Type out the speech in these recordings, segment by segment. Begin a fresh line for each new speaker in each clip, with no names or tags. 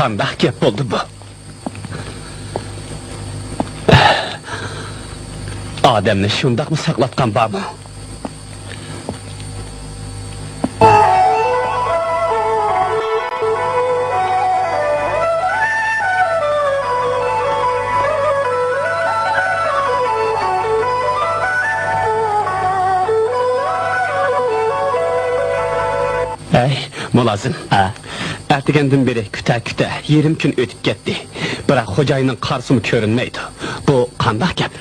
Qandaq gap bo'ldi bu? Odamni shundaqmi saqlatgan bormi? Ey, mulazim. Ertegendan beri küte yerim gün ötüp gitti. Bırak hocayının karşımı görünmeydi. Bu qandaq gap?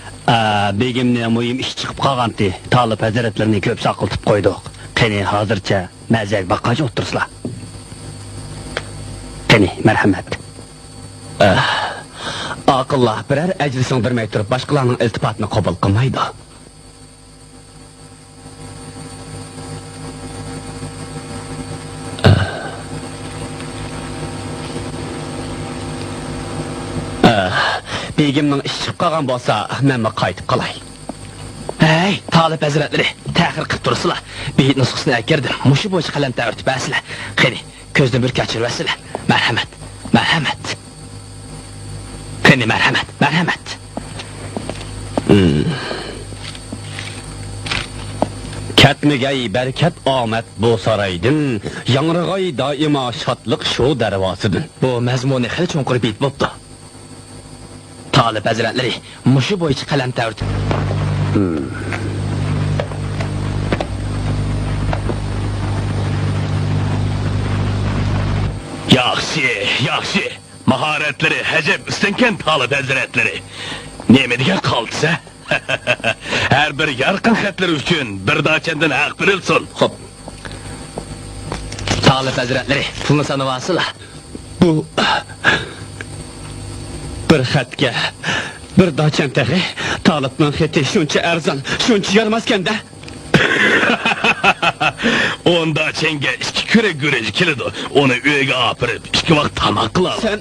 Begimle mühim iş çıkıp kalgandı. Talip hazretlerini köp sakıltıp koyduk. Qani hazırca mazak bakkaca otursula. Qani merhamet.
Aqıllah birer ecrisini vermey turib başqalarının iltifatını qabul qilmaydi. Begimning ish chiqib qolgan bo'lsa, men qaytib qolay.
Hey, talip hazretleri, tahir qilib tursizlar. Beyit nusxasini akirdim. Mushi bo'yicha qalam ta'rif basizlar. Qani, ko'zni bir kechirasizlar. Merhamet, merhamet. Qani merhamet, merhamet.
Ketmegay berkat omad bu saraydın, yangrag'ay doimo shodlik shu darvosidan.
Bu mazmuni xil cho'nqir beyt bo'pti. Talip hazretleri, mushi bo'yicha qalam ta'rif.
Yaxşı. Maharetleri hecep üstenken talip hazretleri. Nemedigen kaldısa? Her bir yarkın xetleri üçün bir daçenden haq birilsin.
Hop. Talip hazretleri, pulunu sanıvasıla.
Bu bir xatga bir daçan tağı talibning xati shuncha arzon, shuncha yarmaskan da.
Onda çenge iki küre güreci kilidi. Onu üyege apırıp iki vakit tamak kılalım.
Sen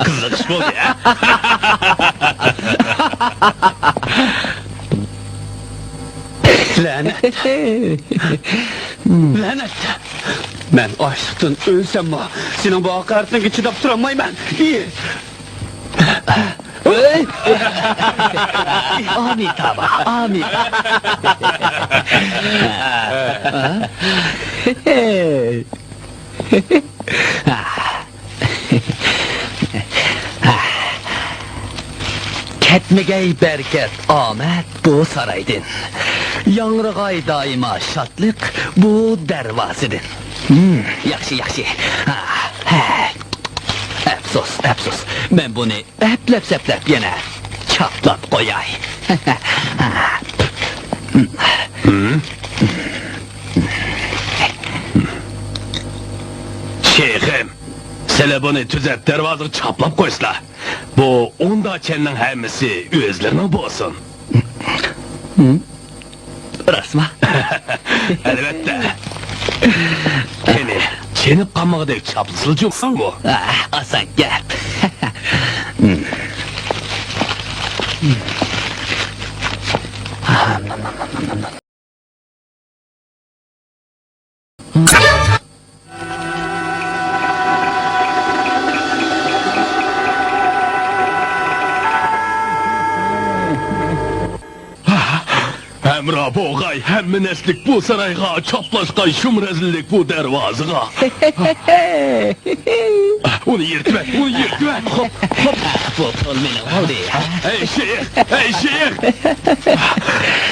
Kızıkış bu ya.
lanet. Lanet. Men açlıktan ölsem mi? Senin bu hakaretine çidap duramayman.
Amin taba, amin. Ketmegey bereket, amet bu saraydın. Yangragay daima şatlık bu dervasidin. Yaxşı. Əfsus. Ben bunu əplep yine çatlap koyay.
Şeyhim, sele bunu tüzet dervazı çaplap koysla. Bu onda çenden hemmisi özlerine bolsun.
Rasma.
Elbette. Seni çenip kalmakta çaplısılcıksın bu.
Asan gel.
Hem Raboğay, hem mineslik bu sarayga, çaplaşkay şum rezillik bu dervazıga. Onu yırtma.
Hop. Bu beni oldu ya.
Ey şeyh.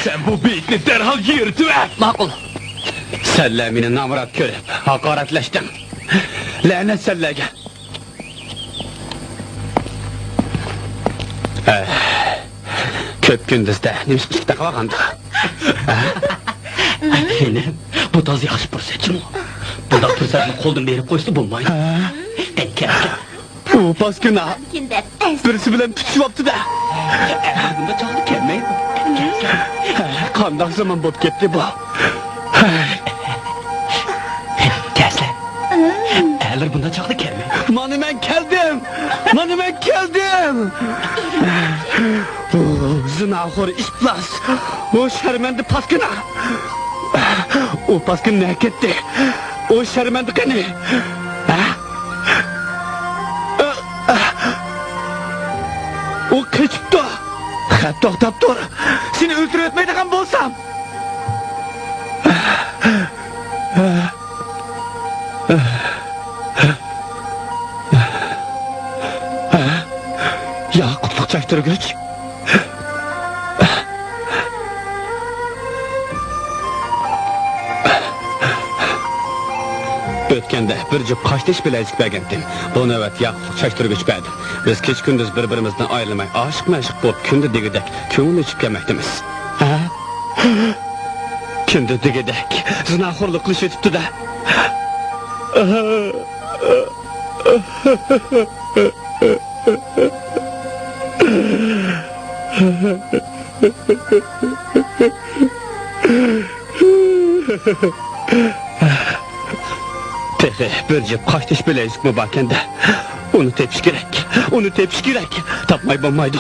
Sen bu beytini derhal yırtma.
Makul.
Senle meni namurat görüp hakaretleştin. Lanet senlege. Köp gündüzde nimşiklikte kalağandı.
Benim bu taz yaxşı pürsətim. Bunda pürsətini qoldun verip koysa bulmayın. Gel.
Bu pas günah. Birisi bilen pütüvaptı da.
Bunda çaldı kelmeyin.
Kandak zaman bot gitti bu.
Kesle. Eğer bunda çaldı kelmeyin.
Mani ben geldim. Zınahor iflas. O şermendi paskına. O paskın ne etti? O şermendi kanı. O kaçıptı. To'xtab tur. Seni öldürüp etmeydigan bolsam. Ya kutluk çaktırgıç. Ötkende bir cüp kaçtiş bilezik bergendim. Bu nöbet yaqlıq çaktırgıç berdi. Biz keç gündüz birbirimizden ayrılmay, aşık məşık bolup kündü digidek, köngül içip gelmektimiz. Kündü digidek, zinaxorluqlu şetipti de. Tehe bir cep kaçtiş bilezik mi bakende. Onu tepiş gerek, onu tepiş gerek. Tapmay bulmaydı.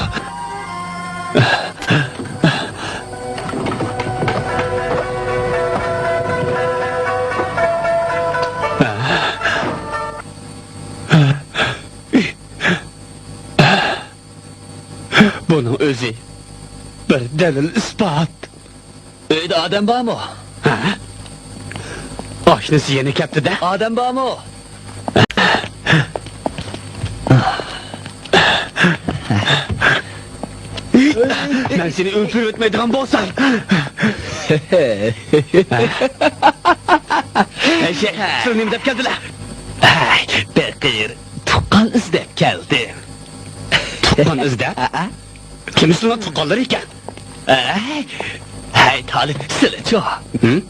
Bunun özü bir delil ispat.
Öyle adam var mı?
Aşnısı yeni kepti de.
Adam var mı?
Ben seni öldürüp etmeydiğim bolsam. Eşek, sırnım dep geldiler.
Ay, Bekir, tuqqan izlep geldim.
Tuqqan izlep? Kimisi lan tuqqanlar iken?
Hey Talip, sile çok.
Hı?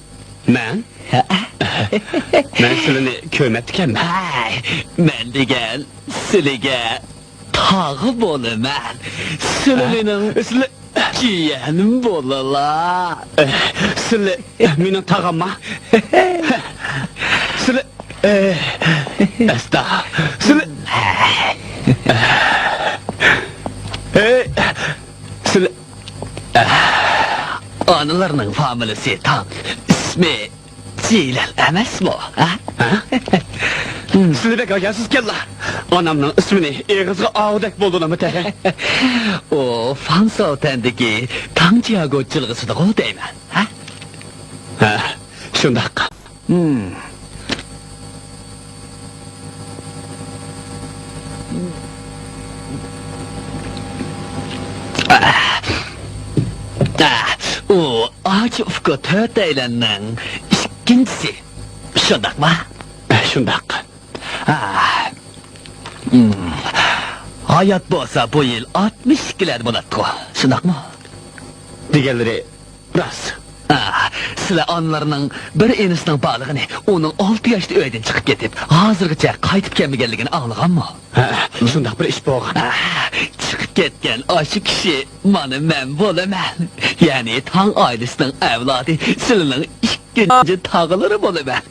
Men? Men silini köymetdikenmi?
Ay, men degen siliga tağı bolaman. Silinin
Sili...
ciyenim bolala.
Sili... Minin tağamma? Sili... Esta... Sili... Sili...
Anılarının familesi tam ismi Cilal emes mi?
Sili bek agarsız kella. Anamның ismini eğizge ağudek bulduğuna mı tehe?
O Fansovtendeki Tangjiago çılgısı da o deymen.
Şundak.
O ağaç ufku tört eylenin ikincisi. Şundak mı?
Şundak.
Hayat bolsa bu yıl 62'ler bulatku. Şundak mı?
Diğerleri rast.
Sizler anlarının bir enisinin bağlığını onun 6 yaşta öyden çıkıp getip hazırgıça kaytıp kelmegenligini anlagan mı?
Şundak bir iş boğan.
Çıkıp ketken aşı kişi manı men bolaman. Yani Tang ailesinin evladı sizlerin ikinci tağıları bolaman.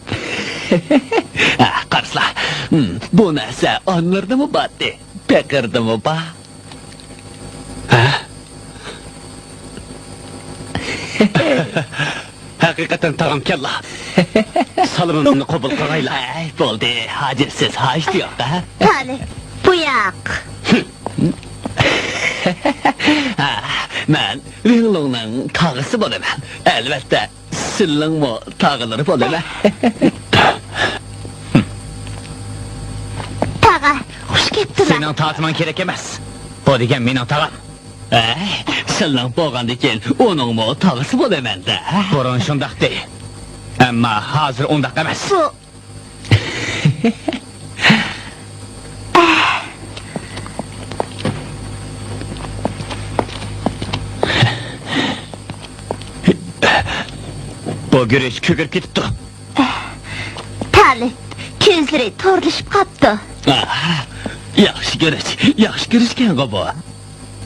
Qarıslar, bu narsa anlardı mı battı? Pekirdi mi ba?
Hakikaten tağam kella. Salımını kabul kırayla.
Ay, boldu, hacırsız haç yok da.
Talip, buyak.
Men Ringlong'un tağısı bolaman. Elbette, sizlerin mu tağıları bolaman.
Tağa, hoş gittiler.
Senin tatman gerek emez. Bu degen menin tağam.
Sizlerin boğandıken onun mu tağısı bolaman da.
Burun şundak dey. Ama hazır ondak emez.
Bu,
Bu güreş kükürüp gitipti.
Talip, közleri torluşup kaptı.
Yaxşı görüşken bu.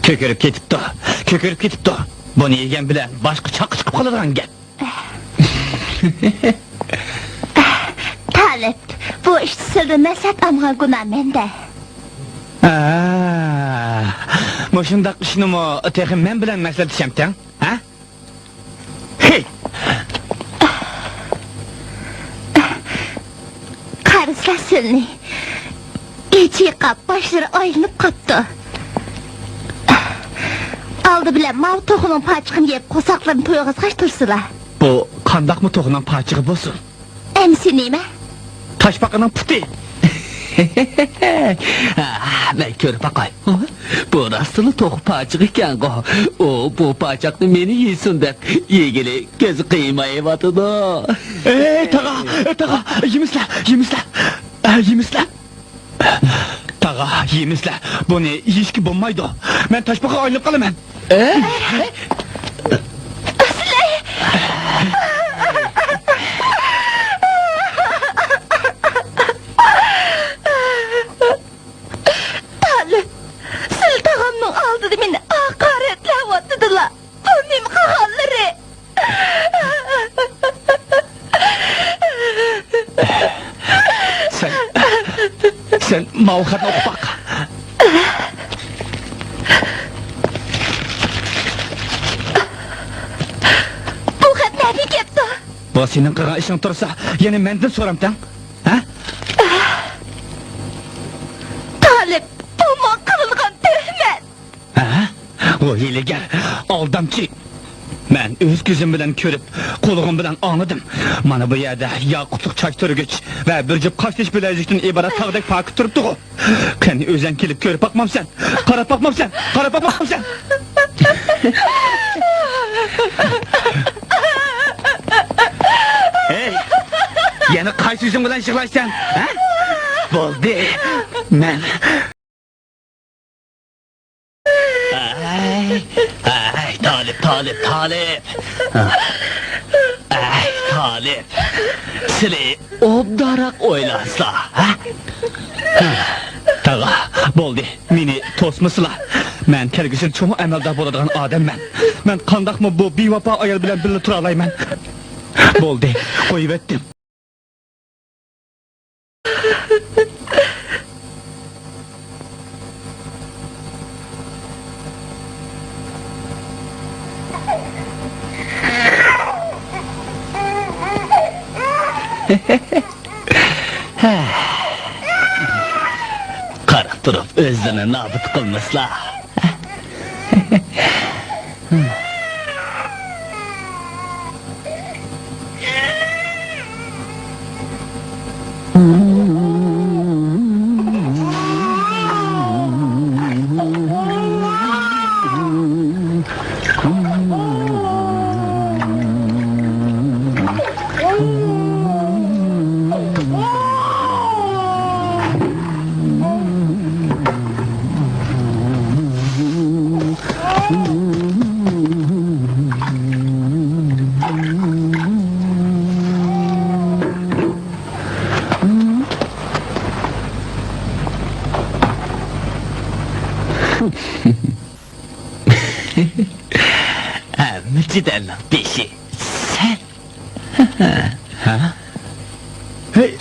Kükürüp gitipti. Kükürüp gitipti. Bunu yegen bilen başka çakı çıkıp kaladigan gep.
Talip, bu iş sırrı mesat ama guna mende.
Moşundaq işini mo texim men bilan maslahatlashamsan, ha? Hey,
Qarısla sülni. İçi yıqab, başları aylanıp qaptı. Aldı bilen mav toxunun paçqını yep, qosaqlarını toyğazqaş tursula.
bu qandaqmı toxunan paçığı bolsun?
Emsi neyme?
Taşbaqının puti. Ben körüp bakay. Bu rastlı toxu paçığı iken go. O bu paçaqni meni yesin dep yegili gözü kıymayıvatıdı. Tağa, yemisler. Tağa, yemisler. Bu ne, yiyişki bulmaydı. Ben taşbaqa ayrılıp kalamam.
Sil tağamның aldı meni hakaretlep attıdılar. Annem kahalları.
Sen mavukatını oku bak.
Bu xat nerede kepti?
Bu senin qilgan ishing tursa, yana mendan so'ramsan, ha?
Talip, bu man kırılgan töhmet.
Ha? O hilegar, aldamchi. Men o'z ko'zim bilan ko'rib, qo'lig'im bilan anladim. Mana bu yerda yaqutliq choch turgich va bir jup qoshlish bilajikdan iborat tog'dek pokib turibdi-ku. Qani o'zing kelib ko'rib boqmamsan, qarab boqmamsan. Hey! Yana qaysi o'zing bilan yig'laysan, ha? Bo'ldi. Men Ay, Talip. Ay, Talip. Seni obdarak oylansa, ha? Tağa, bo'ldi. Meni to'smasılar. Men kelgusi cho'ng amalda bo'ladigan odamman. Men qandaqmi bu bevafo ayol bilan birga tura olayman? Bo'ldi, qo'yib etdim. Qarab turib o'zini nobud qilmaslar. Cidden peşi. Sen? Ha? Hey,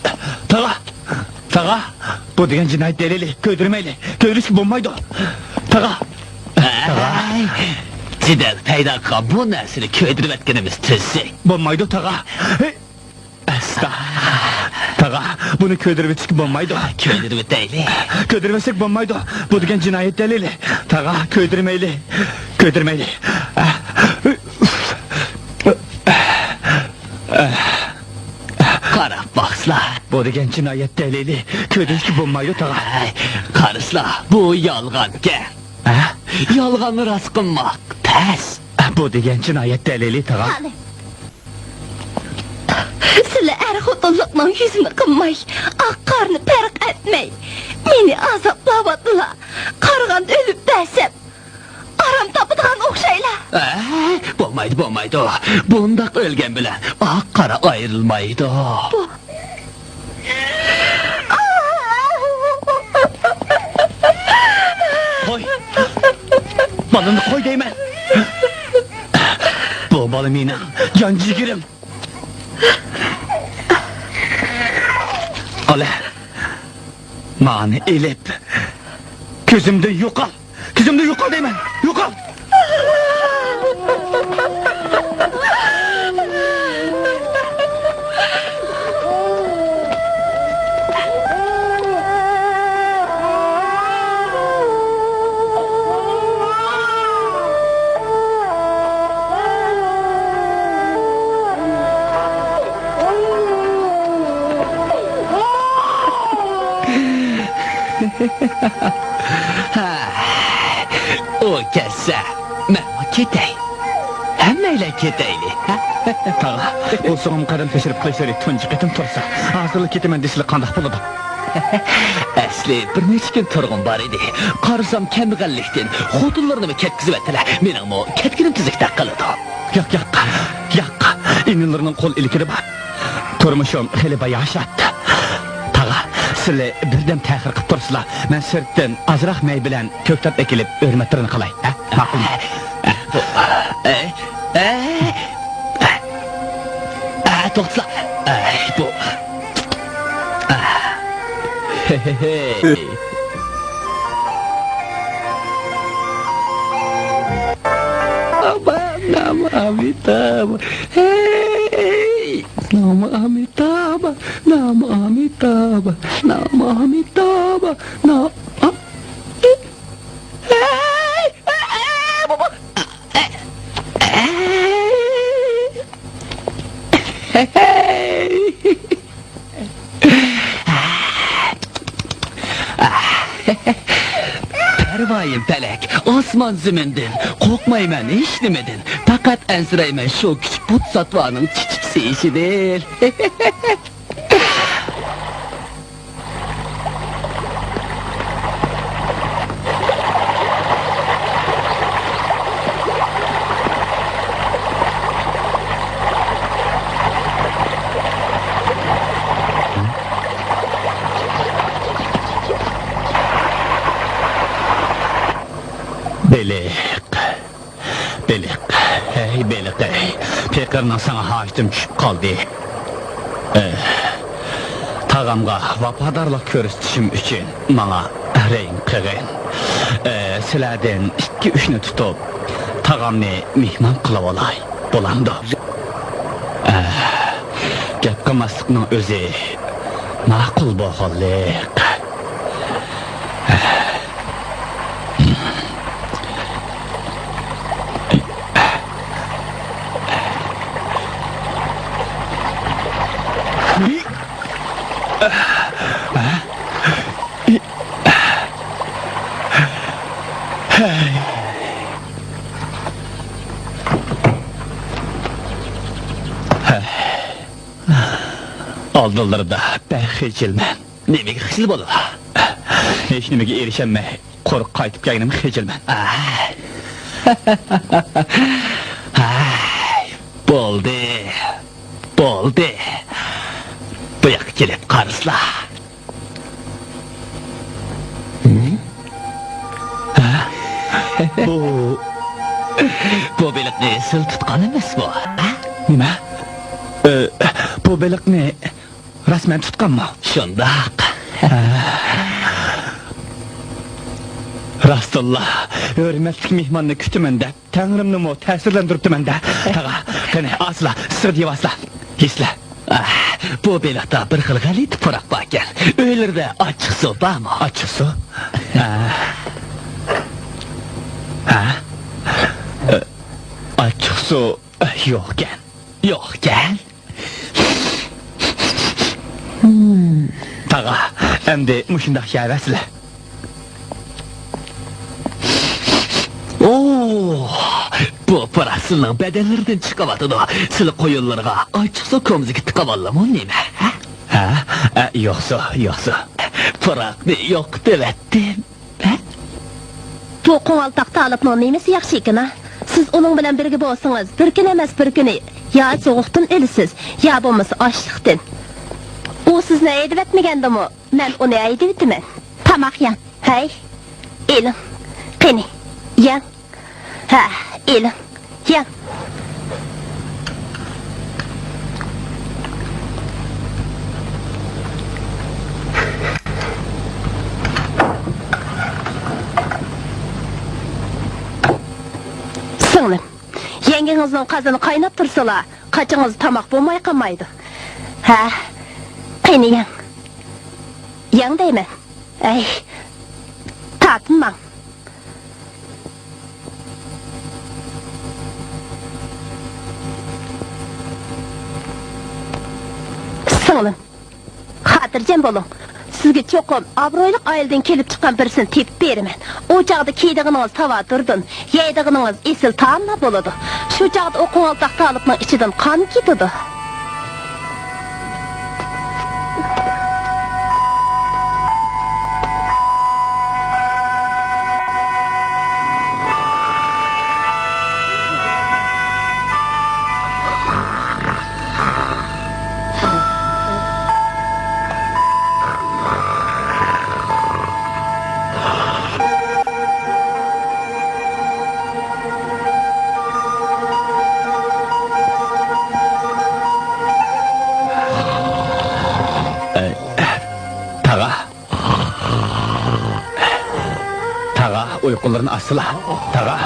Tağa, bu degan cinayet delili, köydürmeyle, köylüsü bulmaydı. Tağa. Cidden peyda kılan bu nersini köydürüp etkenimiz tüzsek. Bulmaydı Tağa. Hey, Tağa, bunu köydürüp çıkıp bulmaydı. Köydürüp değil. Köydürmesek bulmaydı. Bu degan cinayet delili. Tağa, köydürmeyle. Qarab baxsla, bu degan cinayet delili, köydürüp bulmaydı Tağa. Qarısla, bu yalğan gel. Yalğanı rast qılmaq, təs. Bu degan cinayet delili Tağa.
Talip. Sile er xotunluqның yüzünü qımmay, ak qarnı pərq etmey. Meni azaplavatdılar. Qarğanda ölüp dəsem. Aram tapıdığan oxşayla.
Bo'lmaydi. Bundaq o'lgan bilan oq qora ayrilmaydi. Qo'y. Balını qo'y deyman. Bu bola mening jon jigirim. Ala. Mani elib. Ko'zimdan yo'qol. Yüzümde yok ol deyman. Yok ol. O kesse, men ketey. Hemmeyle keteyli.
Tağa, o soğum kadın peşirip kılıçları tuncu ketim tursa. Hazırlık ketimen desili kandak buludu.
Asli bir neçe gün turgun bar idi. Qarısam kemig'allikdan xotinlarni ketkizib etdilar. Mening mo ketkinim tizikda qildi.
Yak. İnillerinin kol ilikiri var. Turmuşum heli bayağı şattı. Tağa, sizle birden tehir kıp tursula. Ben sırttan azraq mey bilen köktat ekilip örmetlerini kılay. Makul mu?
To'xtala. Bu.
Nama Amitabha. Hey, Nama Amitabha. Nama Amitabha. Nama Amitabha. Nama.
Pervayim pelek, osman zümündün, korkmayman hiç demedin. Fakat ensireymen şu küçük put satvanın çiçiksi işi değil.
Belik, hey belik ey. Pekir'nin sana haştım düşüp kaldı. Tağamga vapadarlık körüstüşüm üçün bana reyin kığın. Silerden 2-3'nü tutup tağamni mihman kılıp olay. Bulandı. Gep kılmaslıkның özü makul boğullik. Aldılar da ben hecilmen.
Demek hıçlı bolur.
Hiç nimege erişenme. Koruk kaytıp yayınım hecilmen.
Boldu. Buyak gelip karısla. Bu belik ne sıl tutkan emas bu?
Nima? Bu belik ne? Rasmen tutkan mı?
Şundak.
Rastullah, hürmetlik mihmanını kütümende, Tanrımны mo tesirlendiriptimende. Tağa, kene asla, sır diye asla. Hisle.
Bu belikta bir xil gali tupurak bakken. Öylerde açık su var mı?
Açık su. Açık su yokken.
Yokken.
Tağa, endi muşundak şəhvəsilə.
Oo, bu parasının bedenlerden çıkamadığı sılı koyunlarına açık su komziki tıkavallamı neyme?
Yoxsa.
Pırak ne yok devettim.
Bu qo'ng'altoqda olibning nemisi yaxshi ekan a? Siz uning bilan birga bo'lsangiz, bir kun emas bir kuni yo sovuqdan o'lasiz, yo bo'lmasa ochliqdan. U sizni aydib etmagandimi? Men uni aydib etaman. Tamoq yan. Hay. Elim. Qani. Yan. Ha, elim. Yan. Singlim, yengenizning qazini qaynab tursalar, qachingiz tamoq bo'lmay qolmaydi. Ha, qani yang. Yang deyman. Ay, tatmang. Singlim, xotirjam bo'ling. Sizga cho'qim obro'li oiladan kelib chiqqan birisini tepib beraman. O chaqda kiydiginingiz tavaturdan, yeydiginingiz esil taomla bo'ladi. Shu chaqda o qo'ng'altoq talibning ichidan qon ketadi.
Tağa uykularını asıla. Tağa.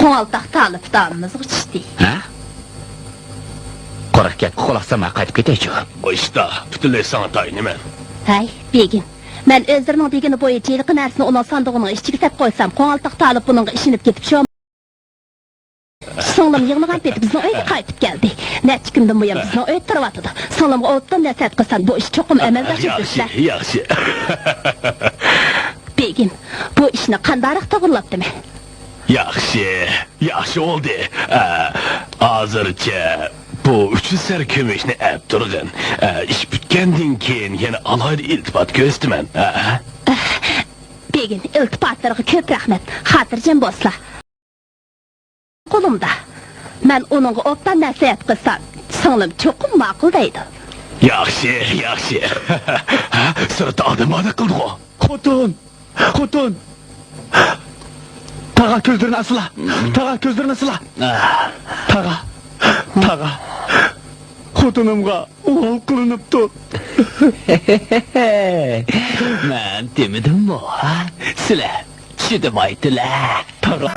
Qo'ng'altoqni olib taomimiz ichdi.
Ha? Qo'rq gap xulosamay qaytib ketaychi.
Bu işte butunlay sana tayiniman.
Hay, begim. Men o'zlarining degani bo'yicha yilqi narsani uning sandig'ining ichiga tashlab qo'ysam, qo'ng'altoqni olib buningga ishinib ketib shu Singlim yig'magan peti bizning uyga qaytib keldi. Necha kundan buyon bizning uyda turyotdi. Singlimga o'tdan nasihat qilsan, bu ish cho'qim amalga oshirishlar.
Yaxshi.
Begim, bu ishni qandoq to'g'rilabdimi?
Yaxshi oldu. Hozircha bu üçü serkömüşni ep durgun. İş bitkendan keyin yana alayda iltifat ko'rsaman.
Begim, iltifatlarga ko'p rahmat. Xotirjam bo'lsizlar. Qo'limda. Men uningga o'tdan nasihat qilsam, singlim cho'qim ma'qul deydi.
Yaxshi. Sirtda odam qildi o.
Xotun. Tağa gözlerini asıla. Tağa. Xotunumga oğul kılınıptı.
Men demedim mi? Sizlar tushunmaydilar.
Tağa.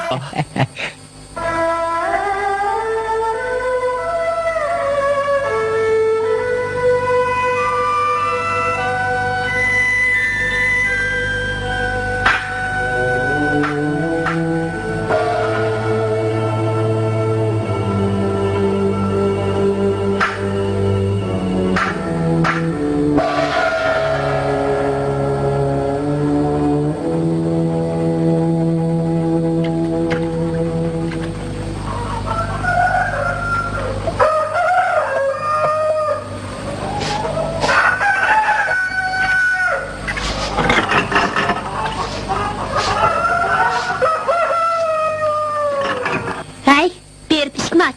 Hey, bir pişkin aç.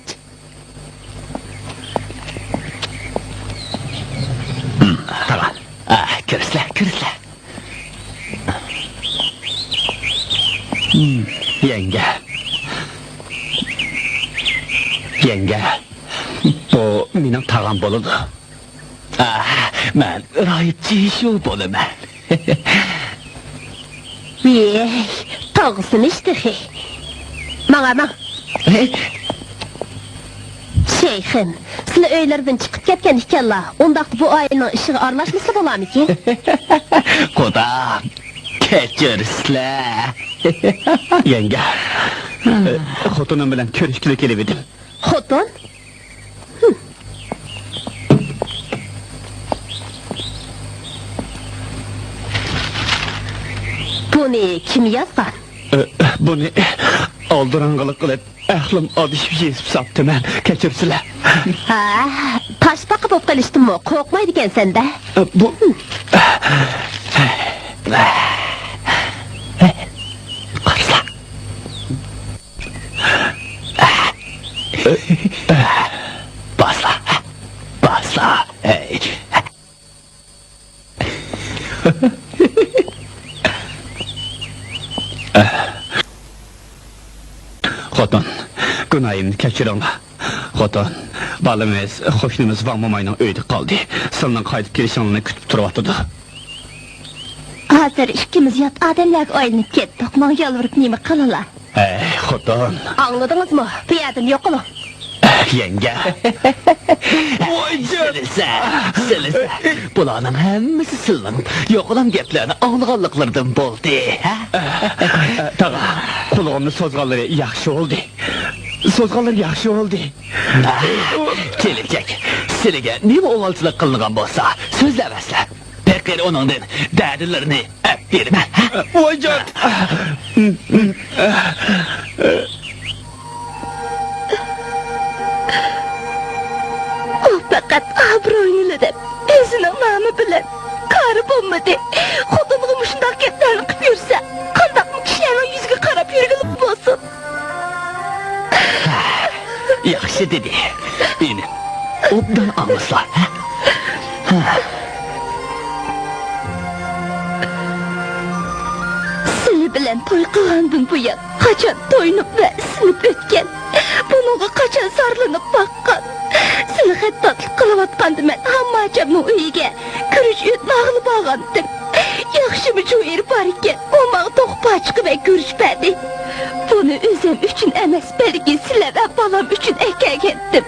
Tamam. Kirisler.
Yenge. Bu mening tağam boludu.
Men rahipçi shu bo'laman.
Ey, tağısın işte hey. Bana. Şeyhim, sizler öylerden çıkıp ketken ikenler, ondaqda bu ayının ışığı arlaşması bolam iken?
Qudam, kechirsizlar.
Yenge. Xotunum bilan ko'rishgili kelib edim.
Xotun? Buni kim yazgan?
Buni oldirang'ilik qilib, ahlim odishib yezib sapti men. Kechirsizlar.
Ha, taş bakıp op kalıştın mı? Korkmaydı iken sende.
Bu
Qarsla. Basla. Hey.
Xotin, günahimni kechiringlar. Xotin, balamiz, qo'shnimiz Van momayning uyida qoldi. Sizning qaytib kelishingni kutib turyapti.
Hazır ikimiz yat adamlarga aylanıp ketdik. Bana yalvarıp nemi qilala.
Ey, xotin,
Anladınız mı? Bu yerden yok olun.
yenge.
Silisa. Bularning hammasi silning. Yo'qolam gaplarni anglaganliklaridan bo'ldi, ha?
Tağa, qulog'imni sozganlari yaxshi oldu.
Kelajak. Sizlarga nima o'g'ilchilik qilingan bo'lsa, so'zlamaslar. Pekir onundan dərdilərini əp vermə.
Vaycan!
O fakat abroyunu deb, özünün namı bilen, karı bulmadı. Xudumluğum şundak geplerini qıp yürsə, qandaq mı kişilerin yüzüge qarab yürgülüp olsun.
Yaxşı dedi. Beni obdan anlasla.
Seni bilen toy qılgandın bu yan, qaçan toyunup ve sinip ötken, bununla qaçan sarlanıp bakkan. Seni xəttatlık qılıvatqandı mən hamma acamның uyige, kürüş ötünü ağlı bağandım. Yaxşı mı şu eri var iken, olmağı toxpa çıqı ve görüşmədi. Bunu özüm üçün əməs bəlgi silə və balam üçün əkək etdim.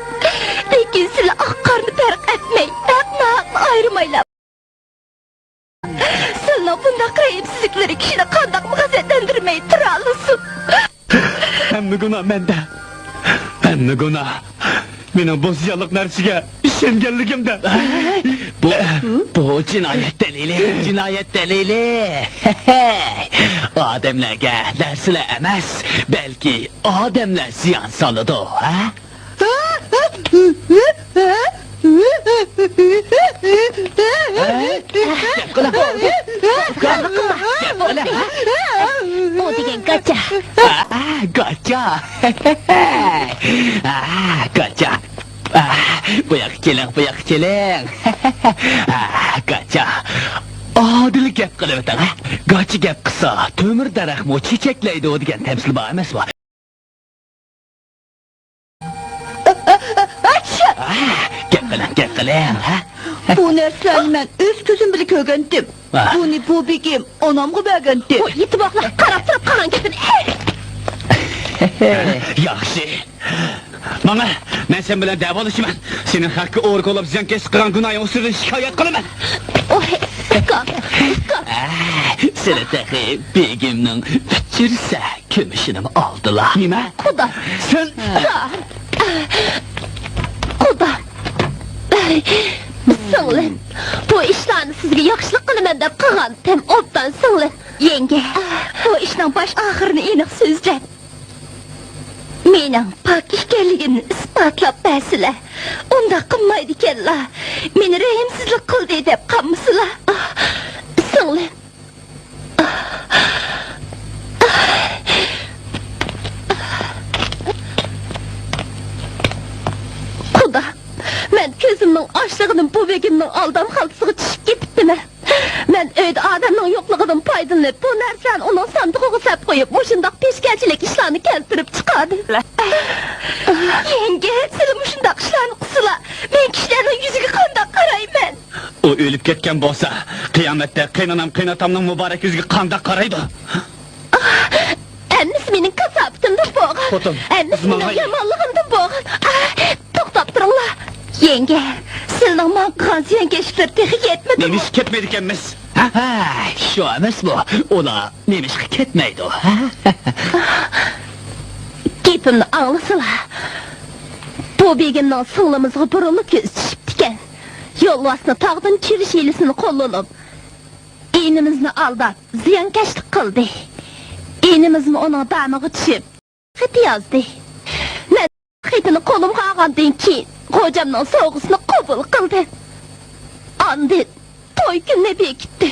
Lakin silə qarnı pərq etmey, haqlı ayrımayla. Sana bundaq rəyimsizlikləri kişini qandaq müğəzətlendirməyi tıralısın.
Həmmi günah məndə. Həmmi günah. Benim bu ziyallık nersiga işengenligimde.
Bu cinayet delili. Ademlerge dersile emez, belki ademler ziyan salıdı, ha?
O degen kaça.
Kaça. Kaça. Bu yak keling bu yoqqa keling. Qacha. Adil gap qilyapsan, ha? Qachi gap qilsa, to'mir daraxtmi chechaklaydi degan tamsil bor emas bu. Gap qiling, ha?
Bu narsalarni men o'z ko'zim bilan ko'rgandim.
Ah.
Buni bu begim onamga bergandi.
O yetiboklar qarab turib qolgan gapini.
Yaxshi. Mana, men sen bilan davolashman. Sening haqqi o'rga olib ziyonkes qilgan gunohing ustidan shikoyat qilaman.
Oy, qop.
Seni tahi begimning pichirsa kumushini oldilar.
Nima?
Xudo.
Sen
Xudo. Singlim, bu ishlarni sizga yaxshilik qilaman deb qilgan, tem obdan singlim. Yenge, bu ishning bosh oxirini aniq so'zlab. Mening pok ekanligimni isbotlab bersizlar. Unda qilmaydi ekanlar. Meni rahimsizlik qildi deb qammisizlar. Singlim. Xudo, men ko'zimning ochlig'idan bu begimning oldam xaltasiga tushib ketibman. Men uyda odamning yo'qligidan foydalanib, bu narsani uning sandig'iga solib qo'yib, mushundoq peshkachilik ishlarni keltirib chiqardi. Yenge, siz mushundoq ishlarni qilsizlar, men kishilarning yuziga qanday qarayman?
u o'lib ketgan bo'lsa, qiyomatda qaynonam qaynotamning muborak yuziga qanday qaraydi?
Emmisi mening kasobatimdan bo'lgan.
Xotin,
Emmisi
xizmat
mening
qil.
yomonligimdan bo'lgan. To'xtab turinglar. Yenge, sizning man qilgan ziyonkashliklar texi yetmadi.
Nemish ketmaydi ekanmiz.
Ha, shu emas bu. Ular nemishga ketmaydi, ha?
Gapimni anglasizlar. Bu begimning singlimizga burilib ko'z tushibdi ekan. Yo'lvasni tog'dan chirish yelisini qo'llanib, enimizni aldab, ziyonkashlik qildi. Enimizmi uning damiga tushib, xat yozdi. Men xatini qo'limga olgandan keyin xo'jamning sovg'isini qabul qildi. Andin to'y kunni bekitdi.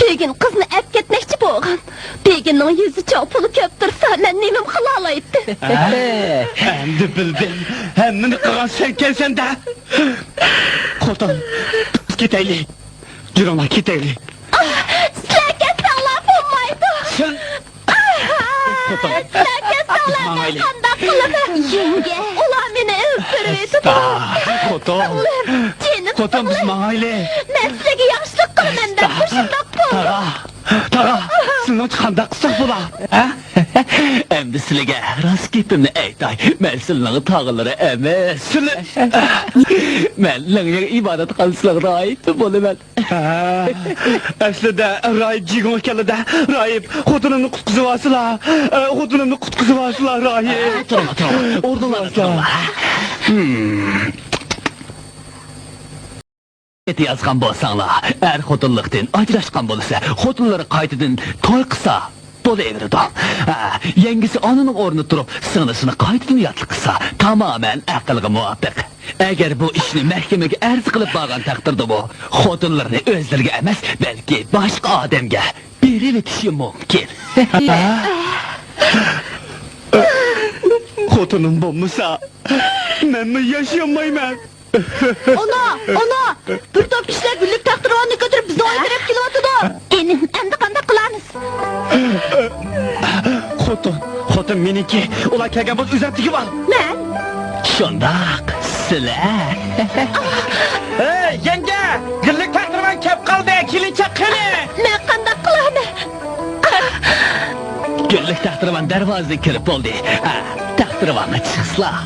Begin qizni olib ketmoqchi bo'lgan. Beginning yuzi cho'pili ko'p tursa, men nimam qila olaydi.
Endi bildim. Hammani qilgan sen kelsan-da. Xotin, ketaylik. Juroma ketaylik.
Sizlarga sog'lab bo'lmaydi.
Sen
Sizlarga sog'lab qanday qilaman? Yenge, ular meni o'ldirib
Xotin.
Jenim,
Xotin biz mangayli.
men sizlarga yaxshilik qilaman deb shundoq bo'ldi.
Tara, sizni qanday qilsak bo'lar? Ha?
Endi sizlarga rost gapimni aytay. Men sizlarning tog'ilari emas.
Sizlar
Men sizlarga ibodat qilsizlar aytib bo'laman.
Aslida Raib jigon keladi. Raib xotinimni qutqizib olsizlar. Xotinimni qutqizib olsizlar, Raib.
Turma. O'rninglarga Eti yazgan bo'lsanglar, xotinlikdan ajrashgan bo'lsa, xotinlari qaytadan to'y qilsa bo'laveradi. Yangisi onaning o'rnida turib, singlisini qaytadan yotli qilsa, tamoman aqlga muvofiq. Agar bu ishni mahkamaga arz qilib borgan taqdirda bu xotinlarni o'zlariga emas, balki boshqa odamga berib o'tishi mumkin.
Xotinim bo'lmasa, men yashamayman.
Ona, bir top kishilar birlik taqdironni ko'tarib bizni oydirib kelyotidi.
Endi endi qanday qilamiz?
Xotin meniki. Ular kelgan bo'l uzatigi bor.
Men
Shundoq, sizlar.
Hey, yenge! Gillik taqdirman kelib qoldi. Kelincha qani.
men qanday qilaman?
Gullik taqdirman darvozaga kirib bo'ldi. Taqdirmanni chiqsizlar.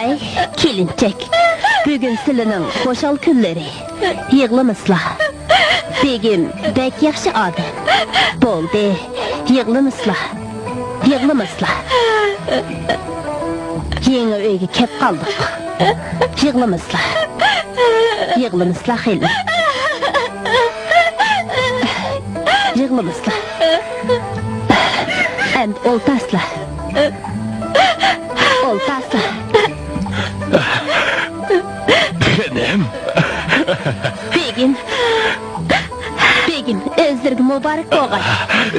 Ay, kelinchak. Bugun sizlarning xo'shal kunlari. Yig'lamizlar. Begim bek yaxshi odam. Bo'ldi. Yig'lamizlar. Yangi uyga kelib qoldik. Yig'lamizlar xeyli. Yig'lamizlar. Endi oltaslar. Begim, özlerge mübarek bolğay.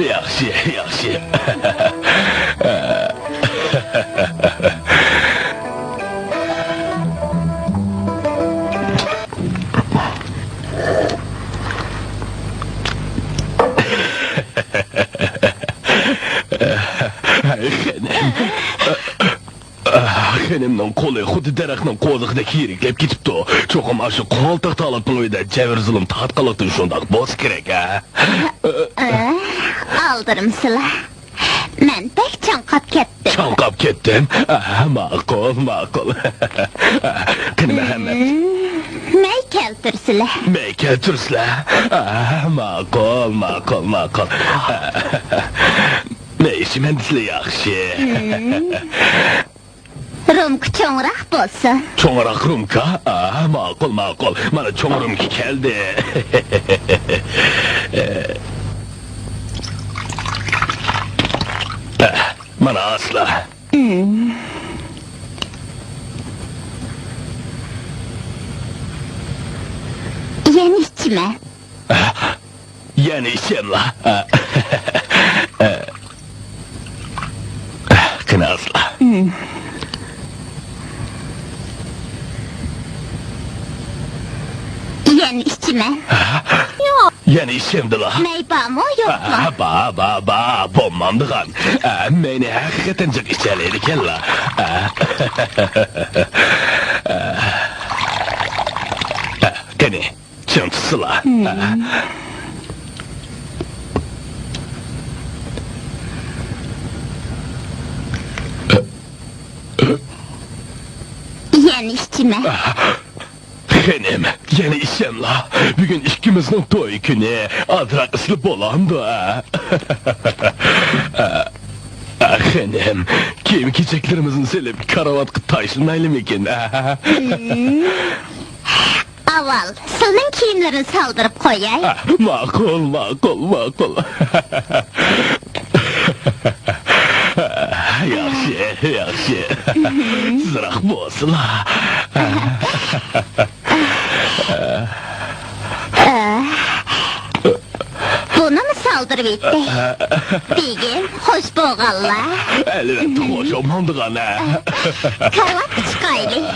Yaxshi, yaxshi. Xenimning qo'li xuddi daraxtning qo'lig'idek yiriklab ketibdi. Cho'qim shu qo'ltiq talabning uyida jabr zulm tatqiqotdan shundoq bo'lsa kerak, a?
Aldırım sıla. Men pek çanqap ketdim.
Chanqab ketdim. Ma'qul, ma'qul. Qani Muhammad,
Mey keltirsile.
meyka tursizlar. Ma'qul, ma'qul, ma'qul. Men ishim sizlar yaxshi.
Rumku çoğrak bolsun.
Cho'ngroq rumka? Ma'qul, ma'qul. Mana cho'ng rumka keldi. Mana asla.
Yeni içime.
Yani işim la. Qani asla.
Yeni içime.
Yani işimdi la.
Mey ba mı yok mu?
Ba, bommandıgan. Meni hakikaten çok içerliydi kella. Qani, çıntısı la.
Yeni içime.
Benim yeni işim la. Bugün ikimizin toy günü. Adrak ıslıp olan da. Benim kim çiçeklerimizin selip karavatqı taşınmaylı mıkin?
Aval, sılın kiyimlerini saldırıp koyay.
Ma'qul, ma'qul, ma'qul. Yaxshi, yaxshi. Sizroq bo'lsin la.
Bunu mu saldırıp etti? Begim, hoş boğalla.
Elbette hoş olmandıgan ha.
Karvat çıkaylı.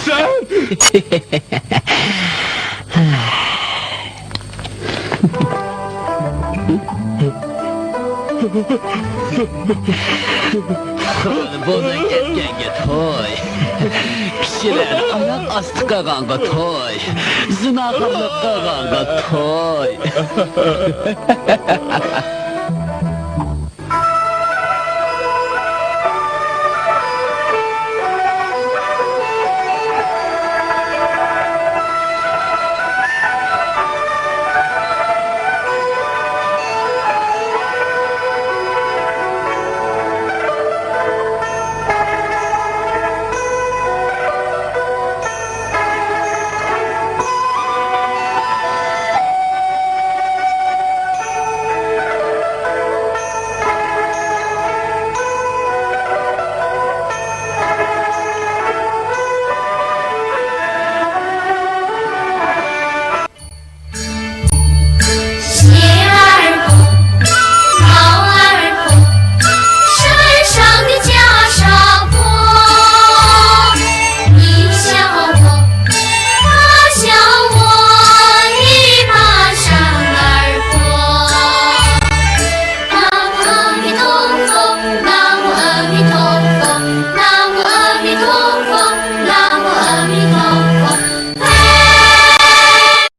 Sen!
Bozan ketganga to'y. Kishilar oyoq osti qilganga to'y. Zinoxorlik qilganga to'y.